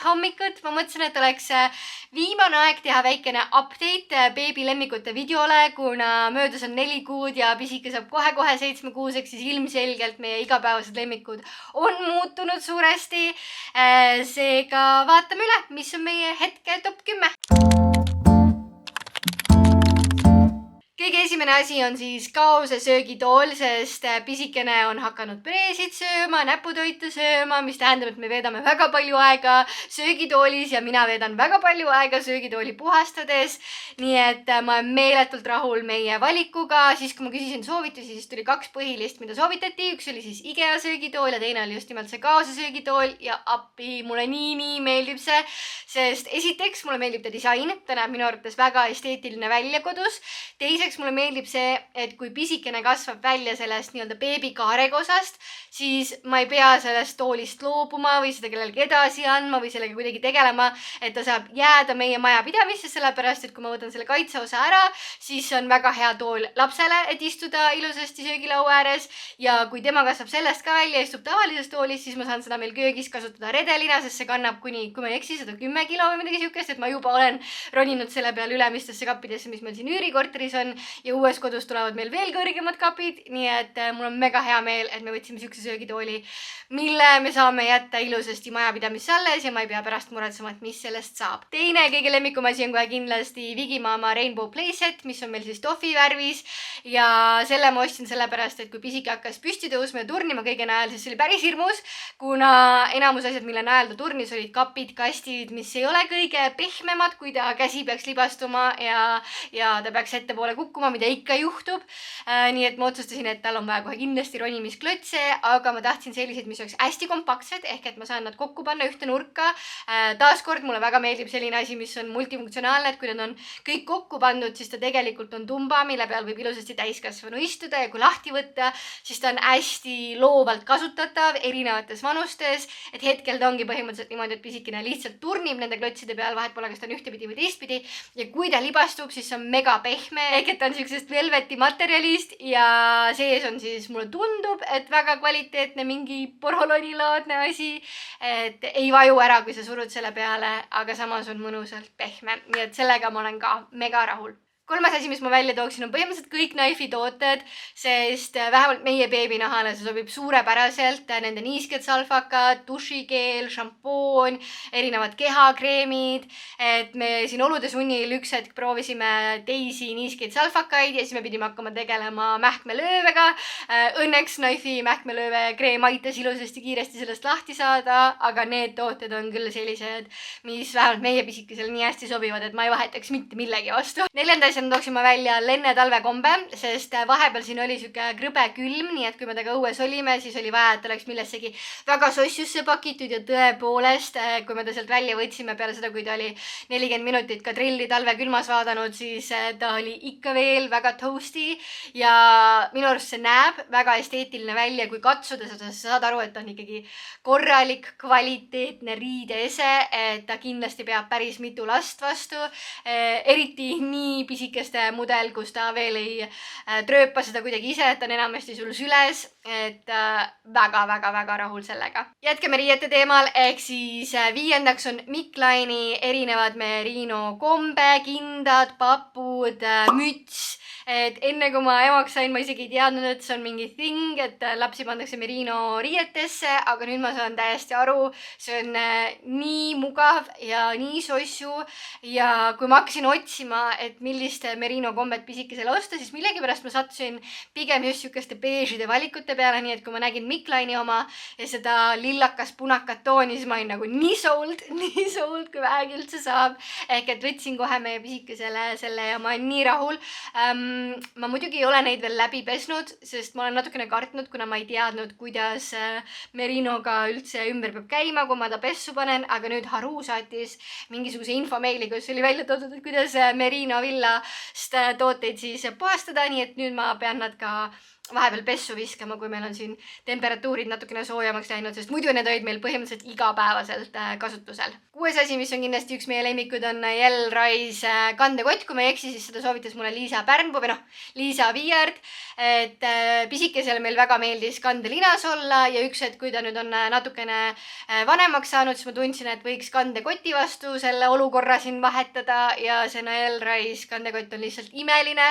hommikut. Ma mõtlesin, et oleks viimane aeg teha väikene update beebilemmikute videole, kuna möödas on 4 kuud ja pisike saab kohe-kohe 7-kuuseks, siis ilmselgelt meie igapäevased lemmikud on muutunud suuresti. Seega vaatame üle, mis on meie hetke top 10. Kõige esimene asi on siis kaose söögitool, sest pisikene on hakanud preesid sööma, näputoitu sööma, mis tähendab, et me veedame väga palju aega söögitoolis ja mina veedan väga palju aega söögitooli puhastades. Nii et ma olen meeletult rahul meie valikuga. Siis kui ma küsisin soovitusi, siis tuli 2 põhilist, mida soovitati. Üks oli siis IKEA söögitool ja teine oli just nimelt see kaose söögitool ja appi mulle nii meeldib see, sest esiteks mulle meeldib ta disain, ta näeb minu arvates väga esteetiline välja kodus. Teiseks mulle meeldib see, et kui pisikene kasvab välja sellest nii-öelda beebikaarega osast, siis ma ei pea sellest toolist loobuma või seda kellelegi edasi andma või sellega kuidagi tegelema, et ta saab jääda meie majapidamisse, sellepärast et kui ma võtan selle kaitseosa ära, siis on väga hea tool lapsele, et istuda ilusasti söögilaua ääres ja kui tema kasvab sellest ka välja, istub tavalises toolis, siis ma saan seda meil köögis kasutada redelina, sest see kannab kuni, kui ma ei eksi, 110 kilo või midagi siukest, et ma juba olen roninud selle peale ülemistesse kappidesse, mis meil siin üürikorteris on. Ja uues kodus tulevad meil veel kõrgemad kapid, nii et mul on mega hea meel, et me võtsime siukse söögitooli, mille me saame jätta ilusasti majapidamisse alles ja ma ei pea pärast muretsema, et mis sellest saab. Teine kõige lemmikum asi on kohe kindlasti Vigimama Rainbow Playset, mis on meil siis tohvi värvis ja selle ma ostsin sellepärast, et kui pisike hakkas püsti tõusma ja turnima kõige najal, siis see oli päris hirmus, kuna enamus asjad, mille najal ta turnis, olid kapid, kastid, mis ei ole kõige pehmemad, kui ta käsi peaks libastuma ja ta peaks ettepoole kukkuma, mida ikka juhtub. Nii et ma otsustasin, et tal on vaja kohe kindlasti ronimisklotse, aga ma tahtsin selliseid, mis oleks hästi kompaktsed, ehk et ma saan nad kokku panna ühte nurka. Taaskord mulle väga meeldib selline asi, mis on multifunktsionaalne, et kui nad on kõik kokku pandud, siis ta tegelikult on tumba, mille peal võib ilusasti täiskasvanu istuda ja kui lahti võtta, siis ta on hästi loovalt kasutatav erinevates vanustes, et hetkel ta ongi põhimõtteliselt niimoodi, et pisikene lihtsalt turnib nende klotside peal, vahet pole, kas ta on ühtepidi või teistpidi ja kui ta libastub, siis see on mega pehme, ehk et ta on sellisest velveti materjalist ja sees on siis, mulle tundub, et väga kvaliteetne mingi porolonilaadne asi, et ei vaju ära, kui sa surud selle peale, aga samas on mõnusalt pehme, nii et sellega ma olen ka mega rahul. Kolmas asi, mis ma välja tooksin, on põhimõtteliselt kõik Knife'i tooted, sest vähemalt meie beebinahale see sobib suurepäraselt. Nende niisked salfakad, dušikeel, šampoon, erinevad kehakreemid. Et me siin olude sunnil üks hetk proovisime teisi niiskeid salfakaid ja siis me pidime hakkama tegelema mähkmelöövega. Õnneks Knife'i mähkmelööve kreem aitas ilusasti kiiresti sellest lahti saada, aga need tooted on küll sellised, mis vähemalt meie pisikesele nii hästi sobivad, et ma ei vahetaks mitte millegi vastu. Neljanda asjana tooksin ma välja Lenne talvekombe, sest vahepeal siin oli siuke krõbe külm, nii et kui me temaga õues olime, siis oli vaja, et oleks millessegi väga sossiusse pakitud ja tõepoolest, kui me ta sealt välja võtsime peale seda, kui ta oli 40 minutit kadrilli talve külmas vaadanud, siis ta oli ikka veel väga toasty ja minu arust see näeb väga esteetiline välja, kui katsuda seda, sa saad aru, et ta on ikkagi korralik, kvaliteetne riideese, et ta kindlasti peab päris mitu last vastu, eriti nii pisikeste mudel, kus ta veel ei trööpa seda kuidagi ise, et ta on enamasti sul süles, et väga rahul sellega. Jätkame riiete teemal, ehk siis 5. on Miklaini erinevad merino kombe, kindad, papud, müts. Et enne kui ma emaks sain, ma isegi ei teadnud, et see on mingi thing, et lapsi pandakse merino riietesse, aga nüüd ma saan täiesti aru, see on nii mugav ja nii sossu ja kui ma hakkasin otsima, et milliste merino kombed pisikesele osta, siis millegipärast ma sattusin pigem just sükeste beežide valikute peale, nii et kui ma nägin Miklaini oma ja seda lillakas-punakat tooni, siis ma olin nagu nii sold, kui vähegi üldse saab. Ehk et võtsin kohe meie pisikesele selle ja ma olen nii rahul. Ma muidugi ei ole neid veel läbi pesnud, sest ma olen natukene kartnud, kuna ma ei teadnud, kuidas merinoga üldse ümber peab käima, kui ma ta pessu panen, aga nüüd Haru saatis mingisuguse infomeili, kus oli välja toodud, et kuidas merino villast tooteid siis puhastada, nii et nüüd ma pean nad ka vahepeal pessu viskama, kui meil on siin temperatuurid natukene soojemaks läinud, sest muidu need olid meil põhimõtteliselt igapäevaselt kasutusel. 6. asi, mis on kindlasti üks meie lemmikud, on L-Rise kandekott. Kui ma ei eksi, siis seda soovitas mulle Liisa Pärnpuu või Liisa Viiard, et pisikesel meil väga meeldis kandelinas olla ja üks hetk, kui ta nüüd on natukene vanemaks saanud, siis ma tundsin, et võiks kandekoti vastu selle olukorra siin vahetada ja see L-Rise kandekott on lihtsalt imeline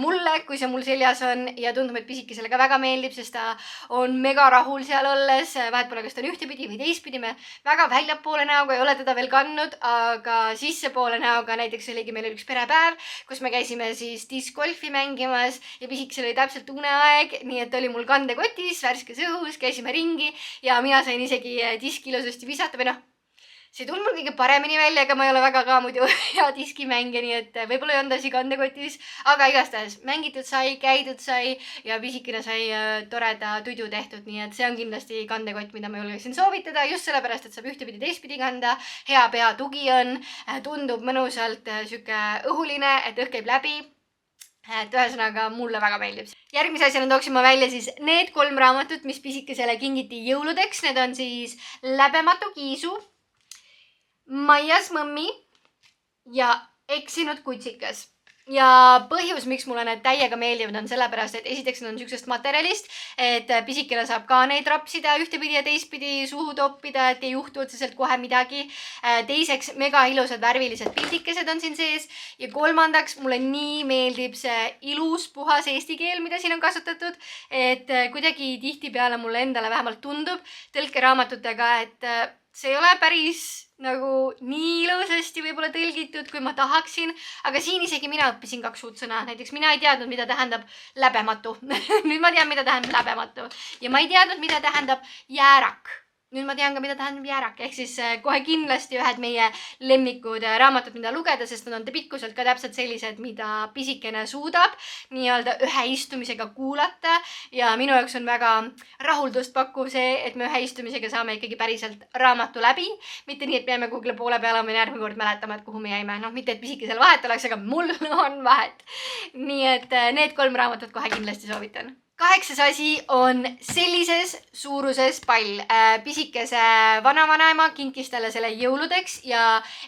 mulle, kui see mul seljas on ja tundub, et pisikesele ka väga meeldib, sest ta on mega rahul seal olles, vahet pole, kas ta on ühtepidi või teistpidi, me väga väljapoole näoga ei ole teda veel kandnud, aga sissepoole näoga näiteks oligi meil üks perepäev, kus me käisime siis discgolfi mängimas ja pisikesel oli täpselt uneaeg, nii et oli mul kandekotis, värskes õhus, käisime ringi ja mina sain isegi diski ilusasti visata või see ei tulnud mul kõige paremini välja, ega ma ei ole väga ka muidu hea diskimängija, nii et võib-olla ei olnud asi kandekotis, aga igastahes mängitud sai, käidud sai ja pisikene sai toreda tudu tehtud, nii et see on kindlasti kandekott, mida ma julgeksin soovitada just sellepärast, et saab ühtepidi teistpidi kanda, hea peatugi on, tundub mõnusalt sihuke õhuline, et õhk käib läbi. Et ühesõnaga mulle väga meeldib. Järgmise asjana tooksin ma välja siis need 3 raamatut, mis pisikesele kingiti jõuludeks. Need on siis Läbematu Kiisu, Maias mõmmi ja Eksinud kutsikas. Ja põhjus, miks mulle need täiega meeldivad, on sellepärast, et esiteks need on süksest materjalist, et pisikene saab ka neid rapsida ühtepidi ja teistpidi suhu toppida, et ei juhtu otseselt kohe midagi. Teiseks, mega ilusad värvilised pildikesed on siin sees. Ja kolmandaks, mulle nii meeldib see ilus puhas eesti keel, mida siin on kasutatud, et kuidagi tihtipeale mulle endale vähemalt tundub tõlkeraamatutega, et see ei ole päris nagu nii ilusasti võib-olla tõlgitud, kui ma tahaksin, aga siin isegi mina õppisin 2 uut sõna. Näiteks mina ei teadnud, mida tähendab läbematu. Nüüd ma tean, mida tähendab läbematu. Ja ma ei teadnud, mida tähendab jäärak. Nüüd ma tean ka, mida tähendab jäärak. Ehk siis kohe kindlasti ühed meie lemmikud raamatud, mida lugeda, sest nad on pikkuselt ka täpselt sellised, mida pisikene suudab nii-öelda ühe istumisega kuulata. Ja minu jaoks on väga rahuldust pakkuv see, et me ühe istumisega saame ikkagi päriselt raamatu läbi. Mitte nii, et me jääme kuhugile poole peale, me järgmine kord mäletame, et kuhu me jäime. Mitte, et pisikesel vahet oleks, aga mul on vahet. Nii et need 3 raamatut kohe kindlasti soovitan. 8. asi on sellises suuruses pall. Pisikese vanavanaema kinkis talle selle jõuludeks ja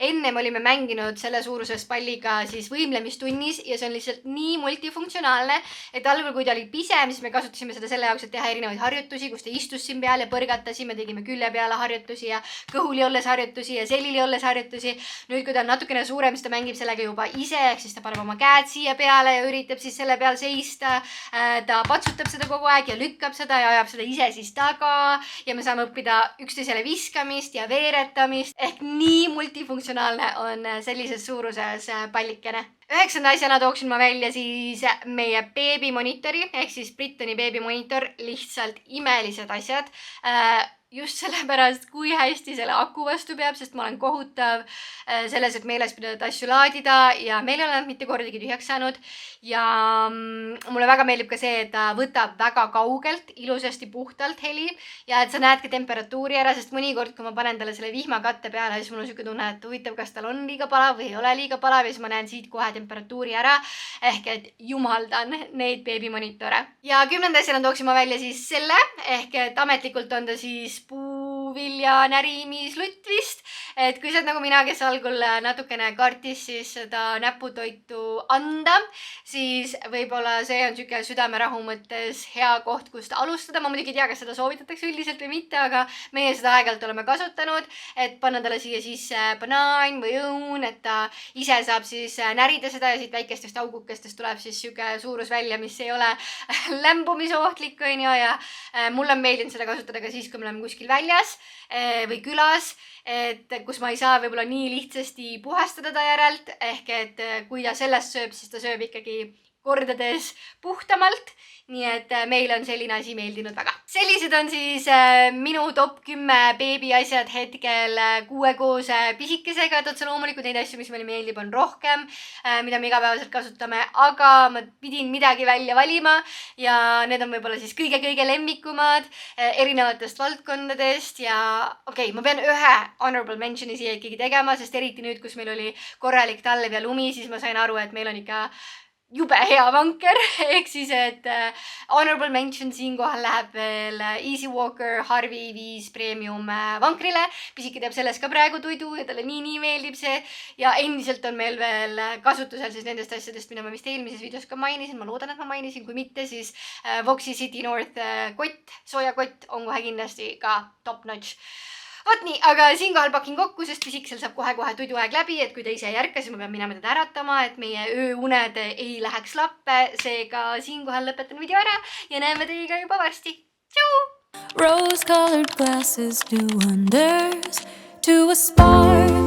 ennem olime mänginud selle suuruses palliga siis võimlemistunnis ja see on lihtsalt nii multifunktsionaalne, et algul, kui ta oli pisem, siis me kasutasime seda selle jaoks, et teha erinevaid harjutusi, kus ta istus siin peal ja põrgatasime, tegime külje peale harjutusi ja kõhuli olles harjutusi ja selili olles harjutusi. Nüüd, kui ta on natukene suurem, siis ta mängib sellega juba ise, ehk siis ta paneb oma käed siia peale ja üritab siis selle peal seista. Ta patsutab seda kogu aeg ja lükkab seda ja ajab seda ise siis taga ja me saame õppida üksteisele viskamist ja veeretamist ehk nii multifunktsionaalne on sellises suuruses pallikene. 9. asjana tooksin ma välja siis meie beebimonitori ehk siis Brittoni beebimonitor, lihtsalt imelised asjad. Just sellepärast, kui hästi selle aku vastu peab, sest ma olen kohutav selles, et meeles pidada asju laadida ja meil ei ole nad mitte kordagi tühjaks saanud. Ja mulle väga meeldib ka see, et ta võtab väga kaugelt, ilusasti puhtalt heli ja et sa näed ka temperatuuri ära, sest mõnikord, kui ma panen talle selle vihmakatte peale, siis mul on siuke tunne, et huvitav, kas tal on liiga palav või ei ole liiga palav ja siis ma näen siit kohe temperatuuri ära. Ehk et jumaldan neid beebimonitore. Ja 10. asjana tooksin ma välja siis selle ehk et ametlikult on ta siis puuvilja närimislutt vist, et kui sa oled nagu mina, kes algul natukene kartis siis seda näputoitu anda, siis võib-olla see on siuke südamerahu mõttes hea koht, kust alustada. Ma muidugi ei tea, kas seda soovitatakse üldiselt või mitte, aga meie seda aeg-ajalt oleme kasutanud, et panna talle siia sisse banaan või õun, et ta ise saab siis närida seda ja siit väikestest augukestest tuleb siis siuke suurus välja, mis ei ole lämbumisohtlik, on ju, ja mulle on meeldinud seda kasutada ka siis, kui me oleme kuskil väljas või külas, et kus ma ei saa võib-olla nii lihtsasti puhastada ta järelt, ehk et kui ta sellest sööb, siis ta sööb ikkagi kordades puhtamalt, nii et meile on selline asi meeldinud väga. Sellised on siis minu top 10 beebi asjad hetkel 6 koos pisikesega, et otse loomulikult neid asju, mis meile meeldib, on rohkem, mida me igapäevaselt kasutame, aga ma pidin midagi välja valima ja need on võib-olla siis kõige lemmikumad erinevatest valdkondadest ja okei, ma pean ühe honorable mention'i siia ikkagi tegema, sest eriti nüüd, kus meil oli korralik talv ja lumi, siis ma sain aru, et meil on ikka jube hea vanker, ehk siis, et honorable mention siinkohal läheb veel Easy Walker Harvey 5 Premium vankrile. Pisike teeb selles ka praegu tuidu ja talle nii meeldib see. Ja endiselt on meil veel kasutusel siis nendest asjadest, mida ma vist eelmises videos ka mainisin. Ma loodan, et ma mainisin, kui mitte, siis Voxi City North kott, soojakott on kohe kindlasti ka top notch. Vot nii, aga siinkohal pakin kokku, sest Pisikesel saab kohe tuiduaeg läbi, et kui ta ise ei ärka, siis ma pean minema teda äratama, et meie ööuned ei läheks lappe. Seega siinkohal lõpetan video ära ja näeme teiega juba varsti. Tšau! Rose-colored glasses do wonders to a spark.